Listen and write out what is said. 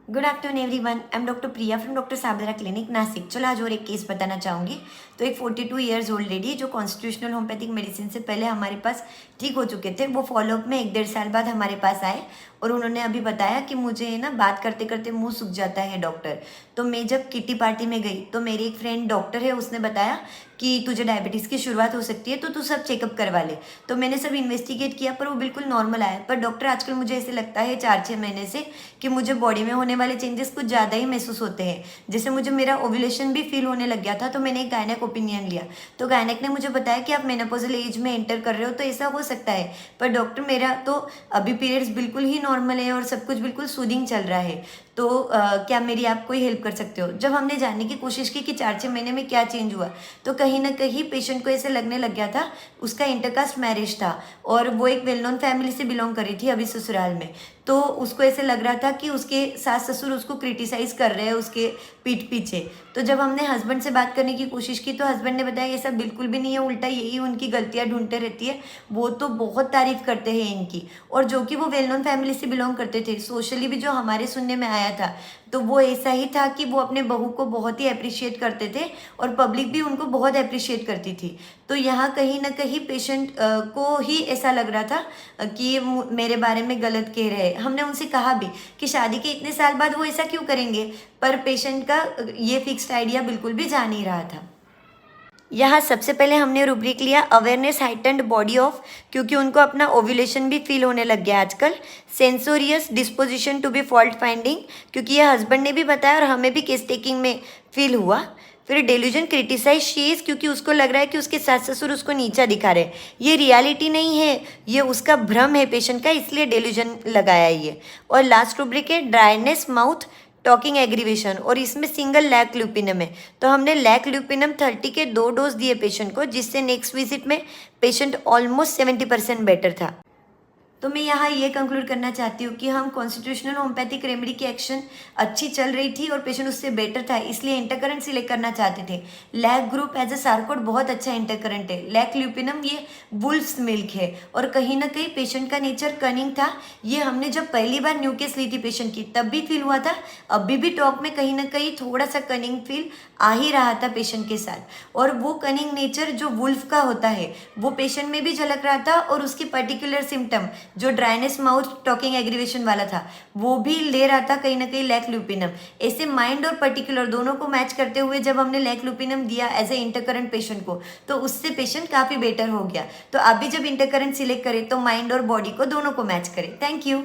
Good afternoon everyone, I am doctor Priya from doctor Sabra clinic Nashik. चलो आज और एक केस बताना चाहूँगी। तो एक 42 ईयर्स ओल्ड लेडी जो कॉन्स्टिट्यूशनल होम्योपैथिक मेडिसिन से पहले हमारे पास ठीक हो चुके थे, वो फॉलोअप में 1-1.5 साल बाद हमारे पास आए और उन्होंने अभी बताया कि मुझे ना बात करते करते मुंह सूख जाता है डॉक्टर। तो मैं जब किटी पार्टी में गई तो मेरी एक फ्रेंड डॉक्टर है, उसने बताया कि तुझे डायबिटीज़ की शुरुआत हो सकती है तो तू सब चेकअप करवा ले। तो मैंने सब इन्वेस्टिगेट किया पर वो बिल्कुल नॉर्मल आया। पर डॉक्टर आजकल मुझे ऐसे लगता है 4-6 महीने से कि मुझे बॉडी में होने वाले चेंजेस कुछ ज़्यादा ही महसूस होते हैं। जैसे मुझे मेरा ओव्यूलेशन भी फील होने लग गया था। तो मैंने एक गायनेक ओपिनियन लिया तो गायनेक ने मुझे बताया कि आप मेनोपॉजल एज में एंटर कर रहे हो तो ऐसा हो सकता है। पर डॉक्टर मेरा तो अभी पीरियड्स बिल्कुल ही नॉर्मल है और सब कुछ बिल्कुल सूदिंग चल रहा है। तो क्या मेरी आप कोई हेल्प कर सकते हो? जब हमने जानने की कोशिश की कि 4-6 महीने में क्या चेंज हुआ तो कहीं ना कहीं पेशेंट को ऐसे लगने लग गया था, उसका इंटरकास्ट मैरिज था और वो एक वेल नोन फैमिली से बिलोंग कर रही थी अभी ससुराल में। तो उसको ऐसे लग रहा था कि उसके सास ससुर उसको क्रिटिसाइज कर रहे हैं उसके पीठ पीछे। तो जब हमने हस्बैंड से बात करने की कोशिश की तो हस्बैंड ने बताया ऐसा बिल्कुल भी नहीं है, उल्टा यही उनकी गलतियां ढूंढते रहती है। वो तो बहुत तारीफ करते हैं इनकी, और जो कि वो वेल नोन फैमिली से बिलोंग करते थे। सोशली भी जो हमारे सुनने में आया था तो वो ऐसा ही था कि वो अपने बहू को बहुत ही अप्रिशिएट करते थे और पब्लिक भी उनको बहुत अप्रिशिएट करती थी। तो यहाँ कहीं ना कहीं पेशेंट को ही ऐसा लग रहा था कि ये मेरे बारे में गलत कह रहे हैं। हमने उनसे कहा भी कि शादी के इतने साल बाद वो ऐसा क्यों करेंगे, पर पेशेंट का ये फिक्स्ड आइडिया बिल्कुल भी जा नहीं रहा था। यहाँ सबसे पहले हमने रूब्रिक लिया अवेयरनेस हाइटेंड बॉडी ऑफ, क्योंकि उनको अपना ओव्यूलेशन भी फील होने लग गया आजकल। Censorious disposition to be fault finding, क्योंकि ये हस्बैंड ने भी बताया और हमें भी केस टेकिंग में फील हुआ। फिर डेल्यूजन क्रिटिसाइज शीज, क्योंकि उसको लग रहा है कि उसके सास ससुर उसको नीचा दिखा रहे हैं। ये रियलिटी नहीं है, ये उसका भ्रम है पेशेंट का, इसलिए डेल्यूजन लगाया ये। और लास्ट रूब्रिक है ड्राइनेस माउथ टॉकिंग एग्रीवेशन, और इसमें सिंगल लैक ल्यूपिनम है। तो हमने लैक ल्यूपिनम 30 के 2 डोज दिए पेशेंट को, जिससे नेक्स्ट विजिट में पेशेंट ऑलमोस्ट 70% बेटर था। तो मैं यहाँ ये कंक्लूड करना चाहती हूँ कि हम कॉन्स्टिट्यूशनल होम्योपैथिक रेमेडी की एक्शन अच्छी चल रही थी और पेशेंट उससे बेटर था, इसलिए इंटरकरेंट सिलेक्ट करना चाहते थे। लैक ग्रुप एज अ सार्कोड बहुत अच्छा इंटरकरेंट है। लैक ल्यूपिनम ये वुल्फ्स मिल्क है और कहीं ना कहीं पेशेंट का नेचर कनिंग था। ये हमने जब पहली बार न्यू केस ली थी पेशेंट की तब भी फील हुआ था, अभी भी टॉक में कहीं ना कहीं थोड़ा सा कनिंग फील आ ही रहा था पेशेंट के साथ। और वो कनिंग नेचर जो वुल्फ का होता है वो पेशेंट में भी झलक रहा था, और उसकी पर्टिकुलर सिम्टम जो ड्राइनेस माउथ टॉकिंग एग्रीवेशन वाला था वो भी ले रहा था कहीं ना कहीं लैक ल्यूपिनम। ऐसे माइंड और पर्टिकुलर दोनों को मैच करते हुए जब हमने लैक ल्यूपिनम दिया एज ए इंटरकरेंट पेशेंट को तो उससे पेशेंट काफ़ी बेटर हो गया। तो आप भी जब इंटरकरेंट सिलेक्ट करें तो माइंड और बॉडी को दोनों को मैच करें। Thank you.